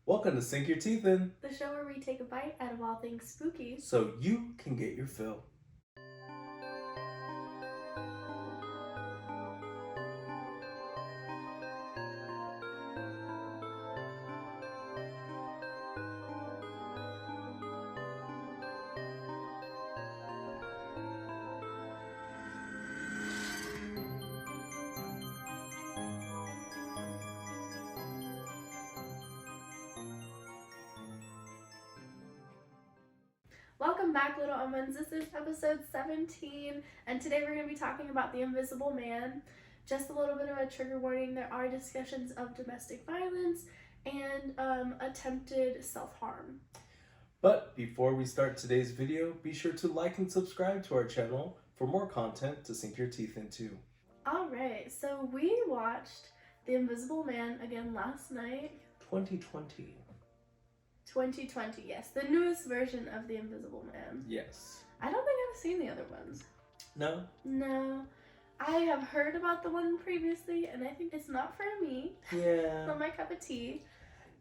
Welcome to Sink Your Teeth In, the show where we take a bite out of all things spooky. so you can get your fill. Welcome back, Little Omens. This is episode 17, and today we're going to be talking about The Invisible Man. Just a little bit of a trigger warning, there are discussions of domestic violence and attempted self-harm. But before we start today's video, be sure to like and subscribe to our channel for more content to sink your teeth into. Alright, so we watched The Invisible Man again last night. 2020. 2020, yes. The newest version of The Invisible Man. Yes. I don't think I've seen the other ones. No? No. I have heard about the one previously, and I think it's not for me. Yeah. Not my cup of tea.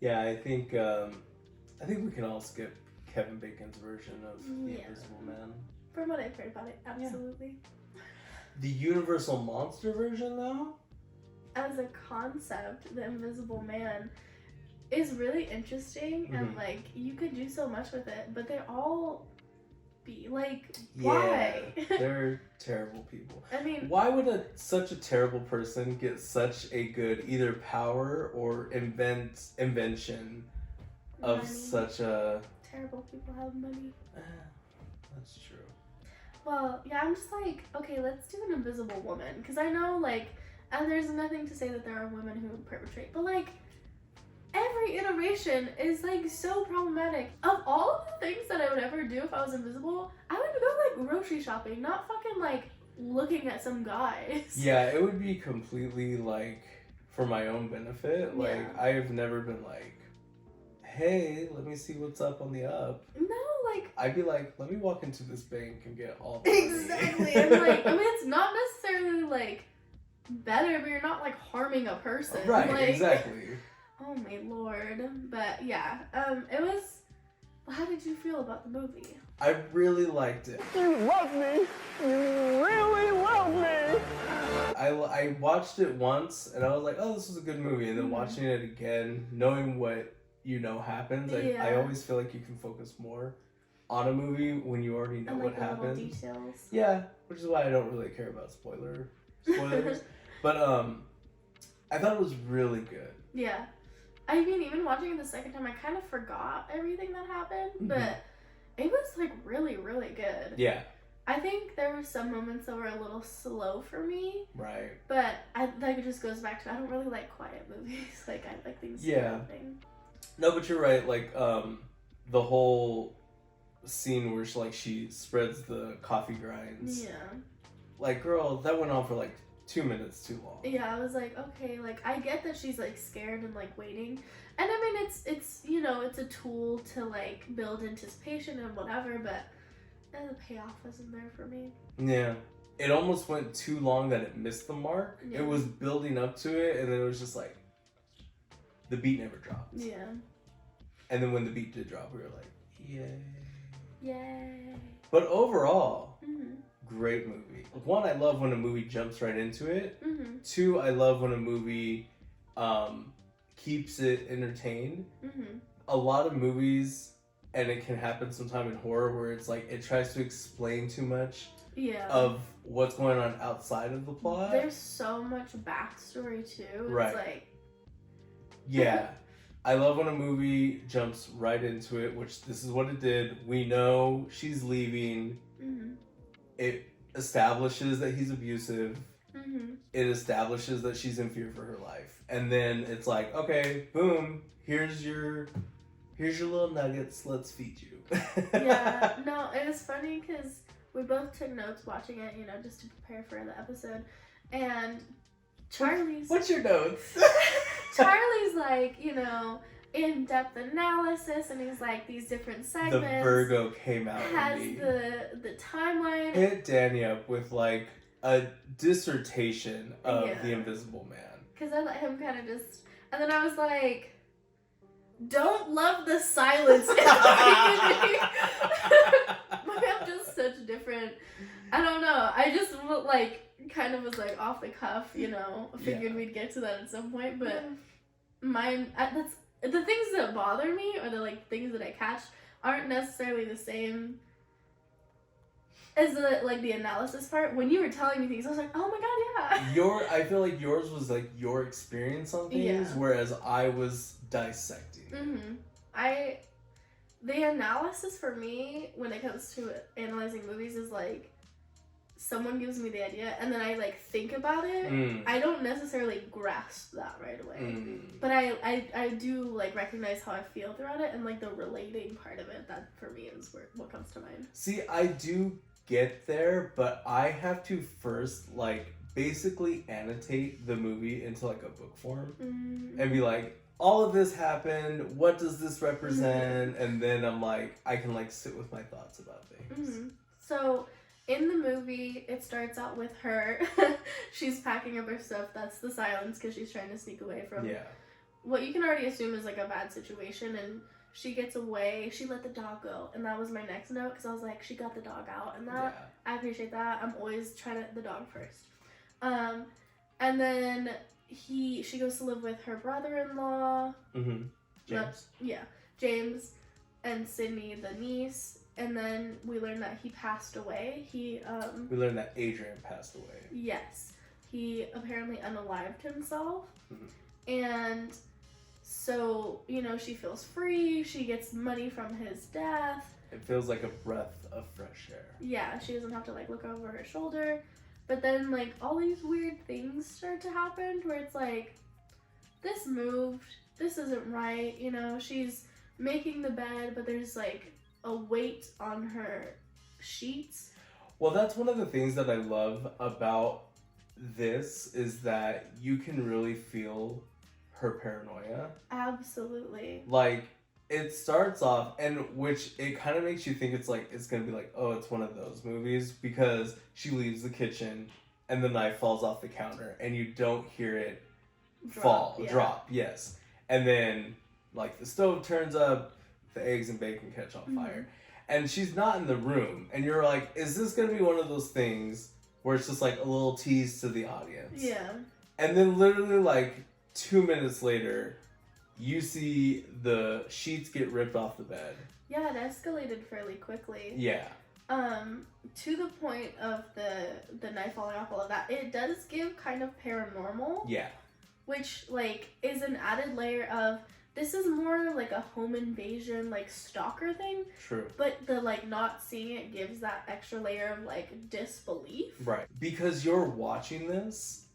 Yeah, I think we can all skip Kevin Bacon's version of The Invisible Man. From what I've heard about it, absolutely. Yeah. The Universal Monster version, though? As a concept, The Invisible Man is really interesting, and like you could do so much with it, but they're all why? They're terrible people. I mean, why would such a terrible person get such a good either power or invention of money. Such a terrible people have money. That's true. Well, yeah, I'm just like, okay, let's do an invisible woman, because I know, like, and there's nothing to say that there are women who perpetrate, but like every iteration is like so problematic. Of all of the things that I would ever do if I was invisible, I would go like grocery shopping, not fucking like looking at some guys. Yeah, it would be completely like for my own benefit. Like Yeah. I have never been like, hey, let me see what's up on the up. No, like I'd be like, let me walk into this bank and get all the money. exactly. And like, I mean, it's not necessarily like better, but you're not like harming a person. Right, like, exactly. Oh my lord. But yeah, it was. How did you feel about the movie? I really liked it. You love me. You really love me. I watched it once and I was like, oh, this was a good movie. And then Mhm. watching it again, knowing what happens, I Yeah. always feel like you can focus more on a movie when you already know And what like the little happens. details. Yeah, which is why I don't really care about spoilers. But I thought it was really good. Yeah. I mean, even watching it the second time, I kind of forgot everything that happened, Mhm. but it was like really, really good. Yeah, I think there were some moments that were a little slow for me, right. but it just goes back to I don't really like quiet movies. Like I like things Yeah. happening. No, but you're right. Like the whole scene where she spreads the coffee grinds. Yeah. Like, girl, that went on for like 2 minutes too long. Yeah, I was like, okay, like I get that she's like scared and like waiting, and I mean it's you know it's a tool to like build anticipation and whatever, but the payoff wasn't there for me. Yeah. It almost went too long that it missed the mark. Yeah. It was building up to it, and then it was just like the beat never dropped. Yeah. And then when the beat did drop, we were like, yay. Yay. But overall, Mhm. great movie. One, I love when a movie jumps right into it. Mhm. Two, I love when a movie keeps it entertained. Mhm. A lot of movies, and it can happen sometime in horror, where it's like it tries to explain too much Yeah. of what's going on outside of the plot. There's so much backstory too. Right. It's like Yeah. I love when a movie jumps right into it, which this is what it did. We know she's leaving. Mhm. It establishes that he's abusive. Mhm. It establishes that she's in fear for her life. And then it's like, okay, boom, here's your little nuggets, let's feed you. Yeah. No, it was funny because we both took notes watching it, you know, just to prepare for the episode, and Charlie's What's your notes? Charlie's like, you know, in-depth analysis, and he's like these different segments. The Virgo came out has in me. the timeline. Hit Danny up with like a dissertation of Yeah. The Invisible Man. Because I let him kind of just, and then I was like, don't love the silence. I'm just such different. I don't know. I just like kind of was like off the cuff, you know. Figured we'd get to that at some point, but mine. That's the things that bother me, or the like things that I catch, aren't necessarily the same as the analysis part. When you were telling me things, I was like, oh my god, yeah. I feel like yours was like your experience on things, whereas I was dissecting. The analysis for me when it comes to analyzing movies is like, someone gives me the idea and then I like think about it. I don't necessarily grasp that right away, but I do like recognize how I feel throughout it, and like the relating part of it, that for me is what comes to mind. See, I do get there, but I have to first like basically annotate the movie into like a book form and be like, all of this happened, what does this represent? And then I'm like, I can like sit with my thoughts about things. So in the movie, it starts out with her. She's packing up her stuff. That's the silence, because she's trying to sneak away from what you can already assume is like a bad situation. And she gets away. She let the dog go. And that was my next note, because I was like, she got the dog out. And that, I appreciate that. I'm always trying the dog first. And then she goes to live with her brother-in-law. James. James and Sydney, the niece. And then we learned that he passed away. We learned that Adrian passed away. Yes. He apparently unalived himself. And so, you know, she feels free. She gets money from his death. It feels like a breath of fresh air. Yeah, she doesn't have to like look over her shoulder. But then like all these weird things start to happen where it's like, this moved, this isn't right, you know, she's making the bed, but there's like a weight on her sheets. Well, that's one of the things that I love about this, is that you can really feel her paranoia. Absolutely. Like, it starts off, and which it kind of makes you think it's gonna be like, oh, it's one of those movies, because she leaves the kitchen and the knife falls off the counter and you don't hear it drop, yes. And then like the stove turns up, the eggs and bacon catch on fire, and she's not in the room, and you're like, is this gonna be one of those things where it's just like a little tease to the audience? Yeah. And then literally like 2 minutes later, you see the sheets get ripped off the bed. Yeah, it escalated fairly quickly. Yeah. To the point of the knife falling off, all of that, it does give kind of paranormal. Yeah. Which like is an added layer of, this is more like a home invasion, like stalker thing. True. But the like not seeing it gives that extra layer of like disbelief. Right. Because you're watching this,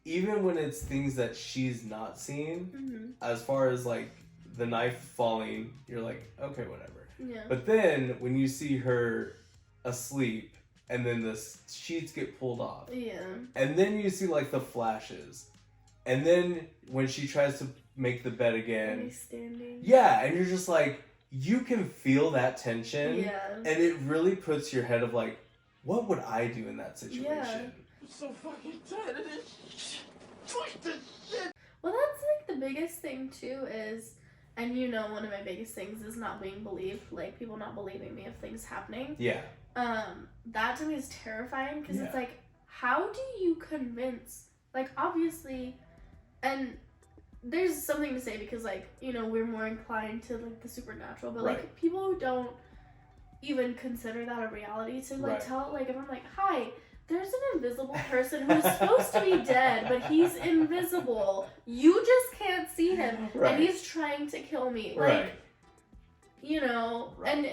even when it's things that she's not seen, as far as like the knife falling, you're like, okay, whatever. Yeah. But then when you see her asleep and then the sheets get pulled off. Yeah. And then you see like the flashes. And then when she tries to make the bed again. And he's standing. Yeah, and you're just like, you can feel that tension. Yeah. And it really puts your head of like, what would I do in that situation? Yeah. I'm so fucking tired of this. Fuck this shit. Well, that's like the biggest thing too is, and you know, one of my biggest things is not being believed, like people not believing me of things happening. Yeah. That to me is terrifying, because it's like, how do you convince, like obviously, and there's something to say because like, you know, we're more inclined to like the supernatural, but like people who don't even consider that a reality, to like tell, like if I'm like, hi, there's an invisible person who's supposed to be dead, but he's invisible. You just can't see him, and he's trying to kill me. Like, you know, and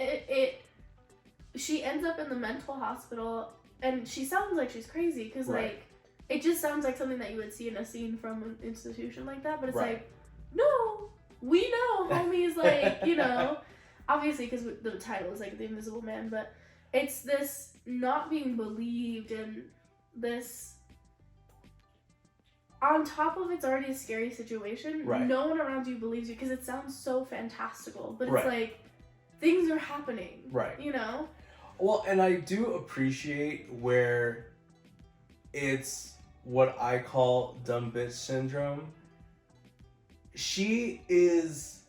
she ends up in the mental hospital, and she sounds like she's crazy, because like, it just sounds like something that you would see in a scene from an institution like that, but it's like, no, we know homie's like, you know, obviously because the title is like The Invisible Man, but it's this not being believed, and this, on top of it's already a scary situation, no one around you believes you, because it sounds so fantastical, but it's like, things are happening, you know? Well, and I do appreciate where it's what I call dumb bitch syndrome. She is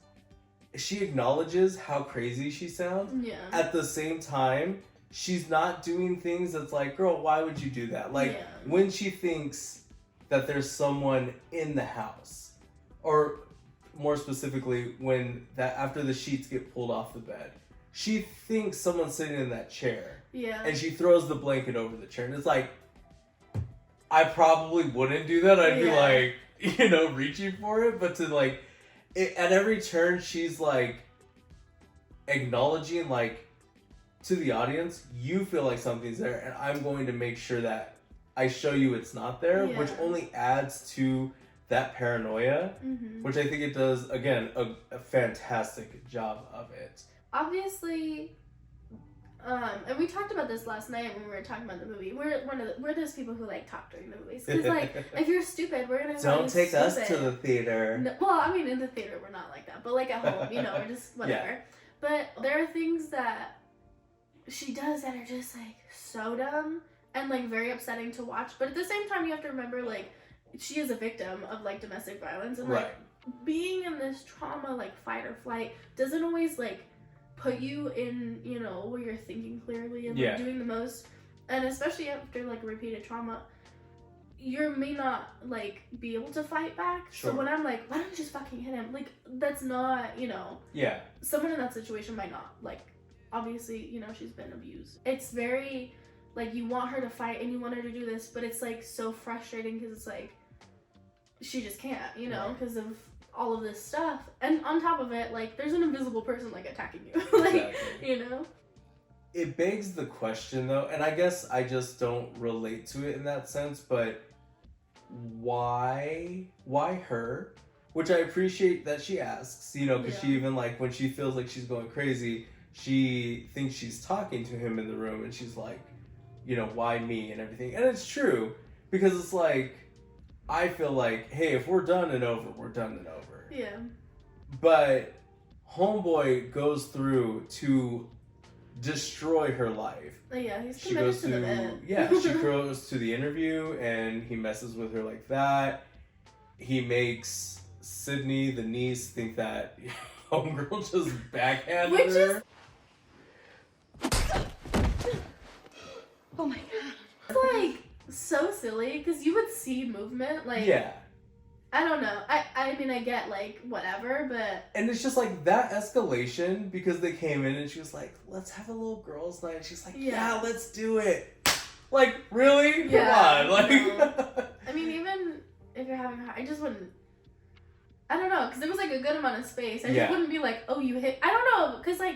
she acknowledges how crazy she sounds. Yeah. At the same time, she's not doing things that's like, girl, why would you do that? Like, Yeah. when she thinks that there's someone in the house, or more specifically, when that after the sheets get pulled off the bed, she thinks someone's sitting in that chair. Yeah. And she throws the blanket over the chair. And it's like, I probably wouldn't do that. I'd be Yeah. like, you know, reaching for it. But to like, at every turn, she's like acknowledging, like, to the audience, you feel like something's there. And I'm going to make sure that I show you it's not there. Yeah. Which only adds to that paranoia. Mm-hmm. Which I think it does, again, a fantastic job of it. Obviously, and we talked about this last night when we were talking about the movie. We're those people who like talk during the movies because like if you're stupid, we're gonna Don't take stupid. us to the theater. No, well, I mean, in the theater we're not like that, but like at home, you know, we're just whatever. Yeah. But there are things that she does that are just like so dumb and like very upsetting to watch. But at the same time, you have to remember like she is a victim of like domestic violence and like being in this trauma, like fight or flight, doesn't always like put you in, you know, where you're thinking clearly and like, doing the most. And especially after like repeated trauma, you may not like be able to fight back. Sure. So when I'm like, why don't you just fucking hit him? Like that's not, you know. Yeah. Someone in that situation might not. Like obviously, you know, she's been abused. It's very like you want her to fight and you want her to do this, but it's like so frustrating because it's like she just can't, you know, because of all of this stuff. And on top of it, like there's an invisible person like attacking you. Like, Exactly. you know. It begs the question though, and I guess I just don't relate to it in that sense, but why her? Which I appreciate that she asks, you know, because she even like when she feels like she's going crazy, she thinks she's talking to him in the room and she's like, you know, why me and everything. And it's true, because it's like, I feel like, hey, if we're done and over, we're done and over. Yeah. But homeboy goes through to destroy her life. Yeah, he's She committed goes to the bed. she goes to the interview and he messes with her like that. He makes Sydney, the niece, think that homegirl just backhanded Which her. Oh my god. It's like so silly because you would see movement like I don't know. I mean I get like whatever, but and it's just like that escalation because they came in and she was like, let's have a little girls' night. She's like, yeah, let's do it. Like, really? Yeah, Come on. Like no. I mean, even if you're having I just wouldn't. I don't know, because there was like a good amount of space. I just wouldn't be like, oh, you hit. I don't know, because like,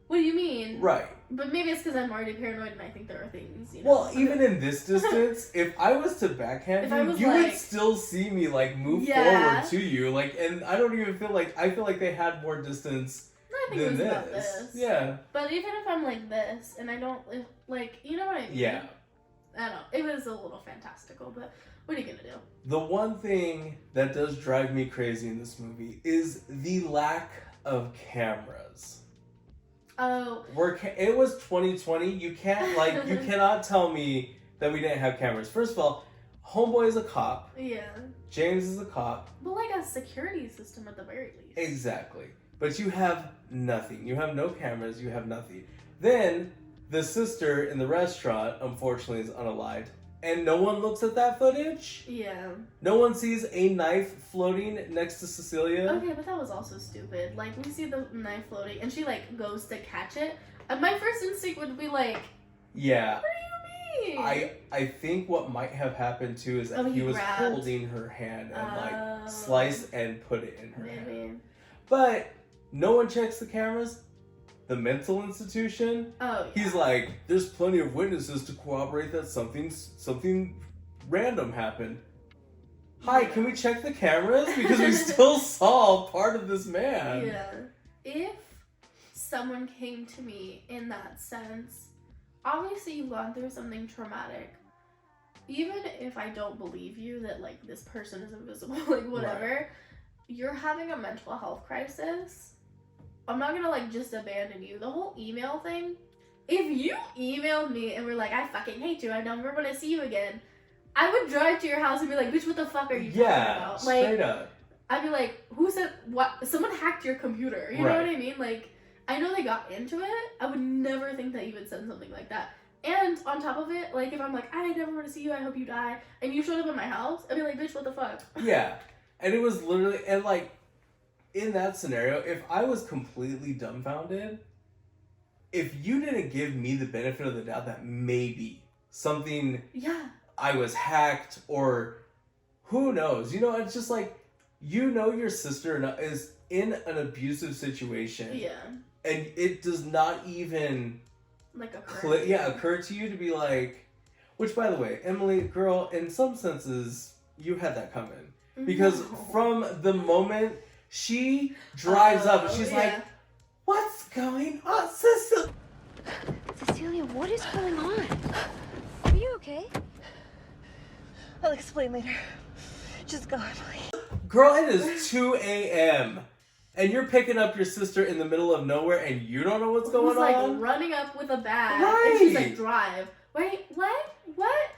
what do you mean? Right. But maybe it's because I'm already paranoid and I think there are things, you know. Well, even in this distance, if I was to backhand you, you would still see me like move forward to you, like, and I don't even feel like I feel like they had more distance I think than it was this. about this. Yeah. But even if I'm like this and I don't like, you know what I mean? Yeah. I don't know. It was a little fantastical, but what are you gonna do? The one thing that does drive me crazy in this movie is the lack of cameras. Oh. It was 2020. You can't like you cannot tell me that we didn't have cameras. First of all, homeboy is a cop. Yeah. James is a cop. But like a security system at the very least. Exactly. But you have nothing. You have no cameras. You have nothing. Then the sister in the restaurant, unfortunately, is unalived. And no one looks at that footage? Yeah. No one sees a knife floating next to Cecilia? Okay, but that was also stupid. Like, we see the knife floating, and she, like, goes to catch it. And my first instinct would be like, yeah. What do you mean? I think what might have happened, too, is that he was holding her hand and, like, sliced and put it in her hand. But no one checks the cameras. The mental institution, he's like, there's plenty of witnesses to corroborate that something random happened. Hi, can we check the cameras? Because we still saw part of this man. Yeah. If someone came to me in that sense, obviously you've gone through something traumatic. Even if I don't believe you that, like, this person is invisible, like, whatever, you're having a mental health crisis. I'm not gonna, like, just abandon you. The whole email thing, if you emailed me and were like, I fucking hate you, I never want to see you again, I would drive to your house and be like, bitch, what the fuck are you talking about? Straight Like, up. I'd be like, who said what? Someone hacked your computer. You know what I mean? Like, I know they got into it. I would never think that you would send something like that. And on top of it, like, if I'm like, I never want to see you, I hope you die, and you showed up at my house, I'd be like, bitch, what the fuck? Yeah. And it was literally, and like, in that scenario, if I was completely dumbfounded, if you didn't give me the benefit of the doubt that maybe something, I was hacked, or who knows, you know, it's just like, you know, your sister is in an abusive situation, and it does not even like occur to you to be like, which, by the way, Emily, girl, in some senses, you had that coming, because from the moment she drives up, she's like, what's going on, Cecilia? Cecilia, what is going on? Are you okay? I'll explain later. Just go, Emily. Girl, it is 2 a.m. and you're picking up your sister in the middle of nowhere and you don't know what's going on? Like running up with a bag. Right. And she's like, drive. Wait, what?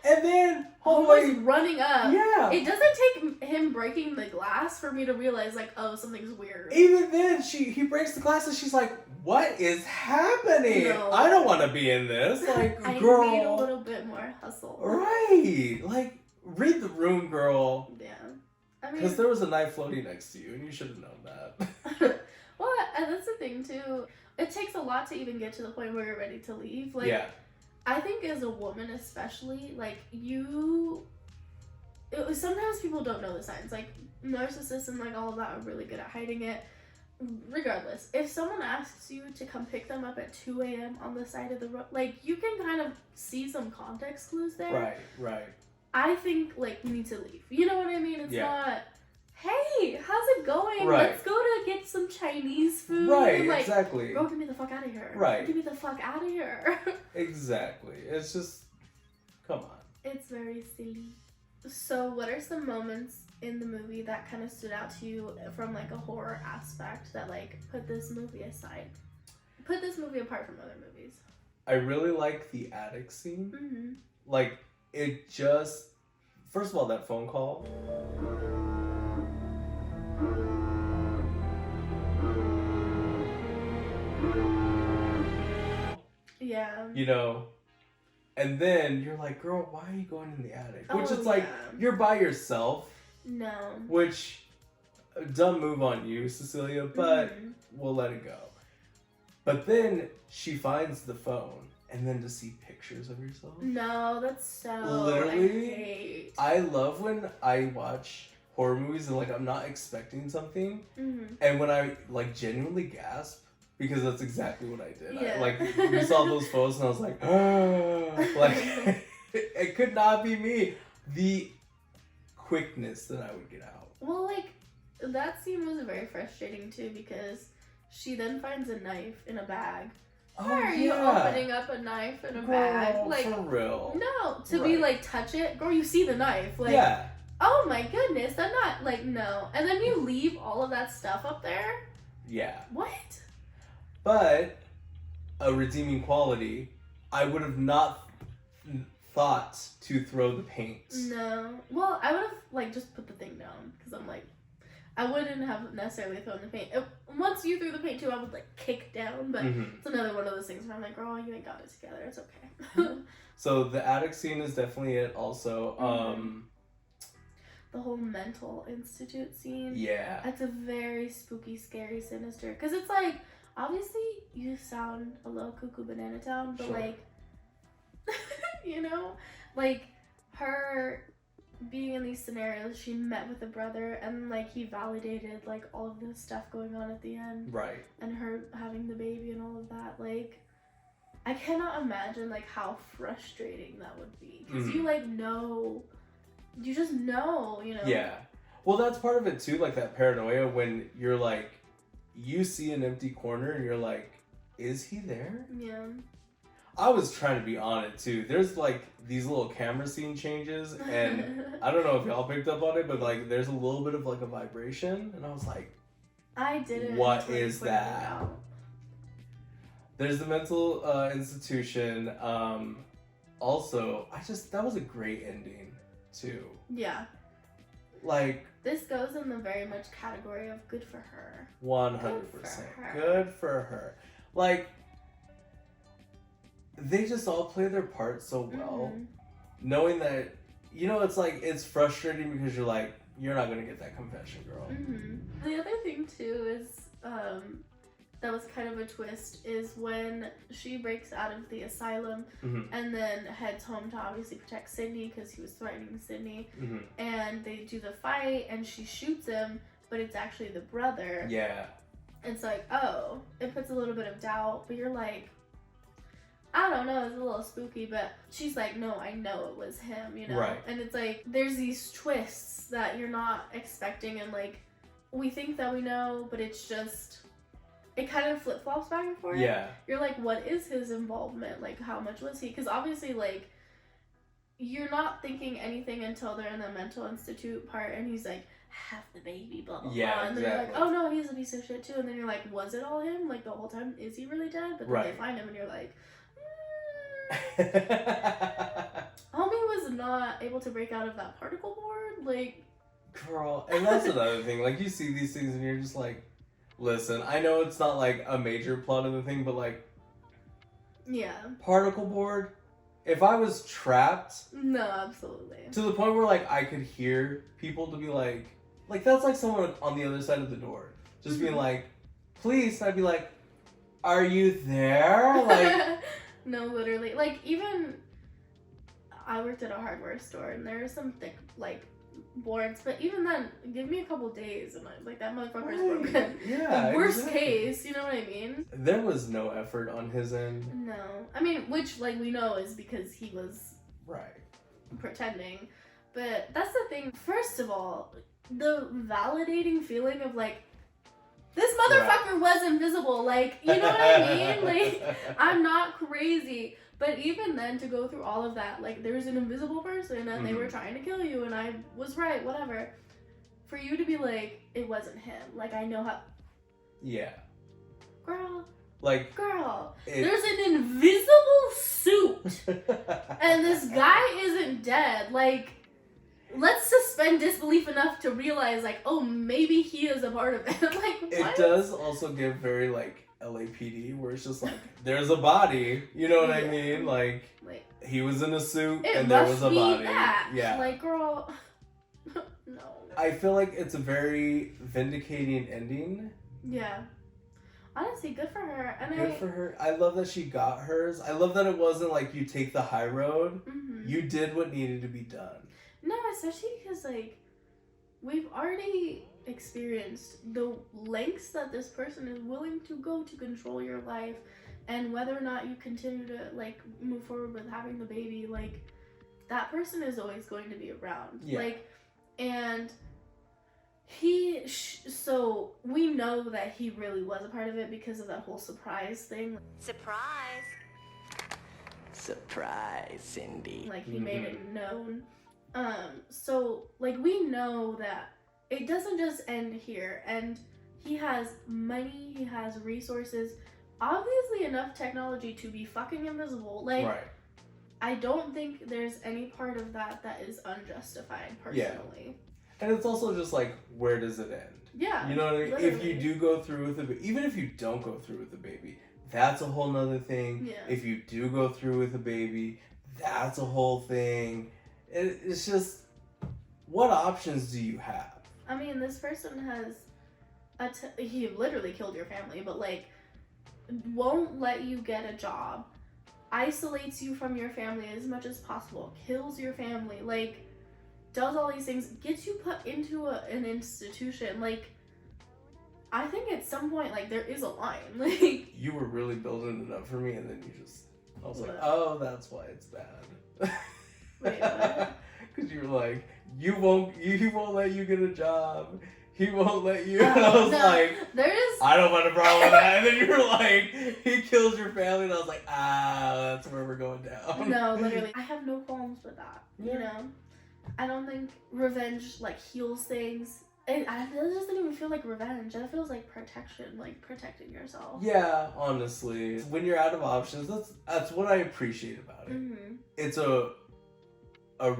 And then homeboy's running up. Yeah. It doesn't take him breaking the glass for me to realize, like, oh, something's weird. Even then, he breaks the glass and she's like, what is happening? No. I don't want to be in this. Like, I girl. need a little bit more hustle. Right. Like, read the room, girl. Yeah. I mean, because there was a knife floating next to you and you should have known that. Well, and that's the thing, too. It takes a lot to even get to the point where you're ready to leave. Like, I think as a woman especially, like, sometimes people don't know the signs. Like, narcissists and, like, all of that are really good at hiding it. Regardless, if someone asks you to come pick them up at 2 a.m. on the side of the road, like, you can kind of see some context clues there. Right. I think, like, you need to leave. You know what I mean? It's not, hey, how's it going? Let's go to get some Chinese food. Right, like, exactly. Girl, get me the fuck out of here. Right. Get me the fuck out of here. Exactly. It's just, come on. It's very silly. So, what are some moments in the movie that kind of stood out to you from, like, a horror aspect that, like, put this movie aside? Put this movie apart from other movies. I really like the attic scene. Mm-hmm. Like, it just, first of all, that phone call. Yeah. You know, and then you're like, girl, why are you going in the attic? Which is like, yeah. you're by yourself. No. Which, dumb move on you, Cecilia, but we'll let it go. But then she finds the phone, and then to see pictures of yourself. No, that's so. Literally, I love when I watch horror movies and, like, I'm not expecting something, and when I, like, genuinely gasp, because that's exactly what I did. Yeah. We saw those photos and I was like, oh, like, it could not be me. The quickness that I would get out. Well, like, that scene was very frustrating too, because she then finds a knife in a bag. Why are you opening up a knife in a bag? Like, for real. No, to be like, touch it, girl. You see the knife, like, oh my goodness, they're not like, no. And then you leave all of that stuff up there. Yeah. What? But a redeeming quality, I would have not thought to throw the paint. No. Well, I would have, like, just put the thing down, because I'm like, I wouldn't have necessarily thrown the paint. Once you threw the paint too, I would, like, kick down, but it's another one of those things where I'm like, girl, you ain't got it together, it's okay. So the attic scene is definitely it also. The whole mental institute scene. Yeah. That's a very spooky, scary, sinister, because it's like, obviously you sound a little cuckoo banana town, but like, you know, like, her being in these scenarios, she met with a brother, and, like, he validated, like, all of this stuff going on at the end. Right. And her having the baby and all of that. Like, I cannot imagine, like, how frustrating that would be. Because you, like, know, you just know, you know? Yeah. Well, that's part of it, too, like, that paranoia when you're, like, you see an empty corner and you're like, is he there? Yeah. I was trying to be on it too. There's like these little camera scene changes, and I don't know if y'all picked up on it, but like there's a little bit of like a vibration, and I was like, I didn't. What is that? There's the mental institution. Also, that was a great ending too. Yeah. Like, this goes in the very much category of good for her. 100%. her. Good for her. Like, they just all play their part so well. Mm-hmm. Knowing that, you know, it's like, it's frustrating because you're like, you're not going to get that confession, girl. Mm-hmm. The other thing, too, is, that was kind of a twist, is when she breaks out of the asylum and then heads home to obviously protect Sydney because he was threatening Sydney. And they do the fight and she shoots him, but it's actually the brother. Yeah. It's like, oh, it puts a little bit of doubt, but you're like, I don't know, it's a little spooky, but she's like, no, I know it was him, you know? Right. And it's like, there's these twists that you're not expecting, and like, we think that we know, but it's just, it kind of flip-flops back and forth. Yeah. You're like, what is his involvement? Like, how much was he? Because obviously, like, you're not thinking anything until they're in the mental institute part, and he's like, have the baby, blah, blah, Yeah, blah. And then you're like, exactly. oh no, he's a piece of shit too. And then you're like, was it all him? Like, the whole time, is he really dead? But then Right. they find him, and you're like, Homie was not able to break out of that particle board. Like, Girl, and that's another thing. Like, you see these things and you're just like, listen, I know it's not like a major plot of the thing, but like, yeah. particle board, if I was trapped No, absolutely. to the point where like I could hear people to be like that's like someone on the other side of the door just being like, please, and I'd be like, are you there? Like, no, literally. Like, even I worked at a hardware store and there were some thick, like, boards, but even then, give me a couple days and I was like, that motherfucker's broken. Yeah, Worst exactly. case, you know what I mean? There was no effort on his end. No. I mean, which, like, we know is because he was Right. pretending. But that's the thing. First of all, the validating feeling of, like, this motherfucker was invisible. Like, you know what I mean? Like, I'm not crazy. But even then, to go through all of that, like, there's an invisible person and they were trying to kill you and I was right, whatever. For you to be like, it wasn't him. Like, I know how... Yeah. Girl. Like... Girl. There's an invisible suit. And this guy isn't dead. Like, let's suspend disbelief enough to realize, like, oh, maybe he is a part of it. Like, what? It does also give very, like, LAPD, where it's just like, there's a body, you know what I mean? Like, he was in a suit and there was a body. That. Yeah. Like, girl, no. I feel like it's a very vindicating ending. Yeah. Honestly, good for her. And Good for her. I love that she got hers. I love that it wasn't like you take the high road. Mm-hmm. You did what needed to be done. No, especially because, like, we've already experienced the lengths that this person is willing to go to control your life, and whether or not you continue to, like, move forward with having the baby, like, that person is always going to be around. Yeah. Like, and so we know that he really was a part of it because of that whole surprise thing. Surprise. Surprise, Cindy. Like, he made it known. So, like, we know that it doesn't just end here, and he has money, he has resources, obviously enough technology to be fucking invisible. Like, Right. I don't think there's any part of that that is unjustified, personally. And it's also just like, where does it end? Yeah. You know what I mean? Literally. If you do go through with it, even if you don't go through with the baby, that's a whole nother thing. Yeah. If you do go through with the baby, that's a whole thing. It's just, what options do you have? I mean, this person has, he literally killed your family, but, like, won't let you get a job, isolates you from your family as much as possible, kills your family, like, does all these things, gets you put into an institution. Like, I think at some point, like, there is a line. Like, You were really building it up for me, and then you just, I was like, What? oh, that's why it's bad. Wait, what? Because you were like, he won't let you get a job. He won't let you. And I was no, like, there's... I don't want a problem with that. And then you were like, he kills your family. And I was like, that's where we're going down. No, literally. I have no qualms with that, Yeah. you know? I don't think revenge, like, heals things. It doesn't even feel like revenge. It feels like protection, like protecting yourself. Yeah, honestly. When you're out of options, that's what I appreciate about it. Mm-hmm. It's a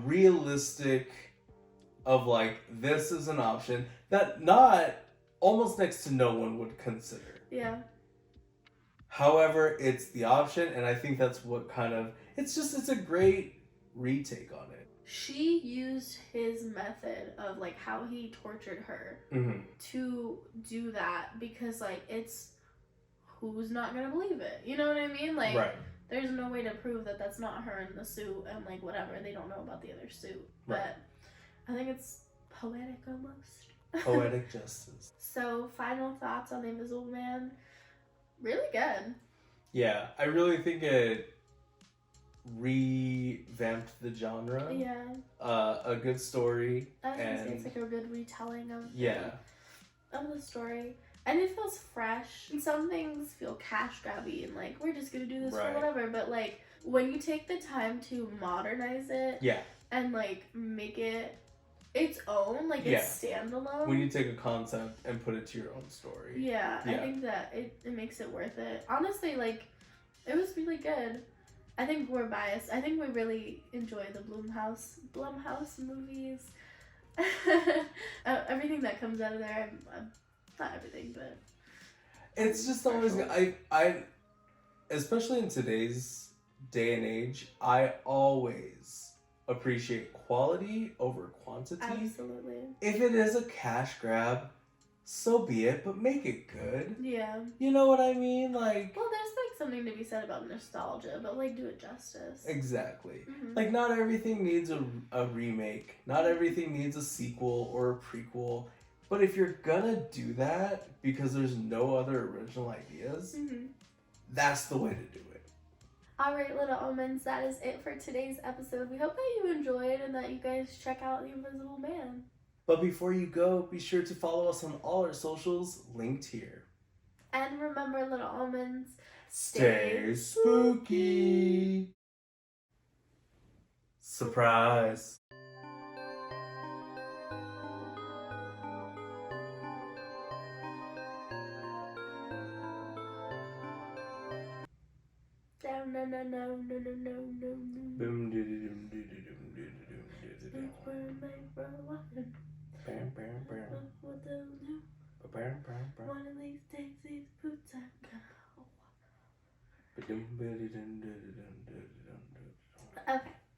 realistic of like, this is an option that almost next to no one would consider. Yeah. However, it's the option, and I think that's what kind of, it's a great retake on it. She used his method of like how he tortured her Mm-hmm. to do that, because like it's, who's not gonna believe it? You know what I mean? Like, Right. there's no way to prove that that's not her in the suit, and like whatever, they don't know about the other suit. Right. But I think it's poetic almost. Poetic justice. So, final thoughts on The Invisible Man? Really good. Yeah, I really think it revamped the genre. Yeah. A good story. I was gonna say and it's like a good retelling of yeah. of the story. And it feels fresh. And some things feel cash grabby and like, we're just gonna do this Right. for whatever. But like, when you take the time to modernize it Yeah. and like make it its own, like it's standalone. When you take a concept and put it to your own story. Yeah, I Yeah. think that it makes it worth it. Honestly, like, it was really good. I think we're biased. I think we really enjoy the Blumhouse movies. Everything that comes out of there, I'm not everything, but It's just always, I especially in today's day and age, I always appreciate quality over quantity. absolutely. If it is a cash grab, so be it, but make it good. Yeah. You know what I mean? Like, Well, there's like something to be said about nostalgia, but like do it justice. exactly. Mhm. Like, not everything needs a remake. Not everything needs a sequel or a prequel. But if you're gonna do that because there's no other original ideas, Mhm. that's the way to do it. Alright, little omens, that is it for today's episode. We hope that you enjoyed and that you guys check out The Invisible Man. But before you go, be sure to follow us on all our socials linked here. And remember, little almonds, Stay spooky. Surprise. down, no, no, no, no, no, no, no, no. Boom doo doo doo doo doo doo doo doo doo doo. Look where my bro walking. Bam bam bam. Look what they'll do. Bam bam bam. One of these days, these boots I'm gonna walk. Ba-dum ba-dum dum dum dum.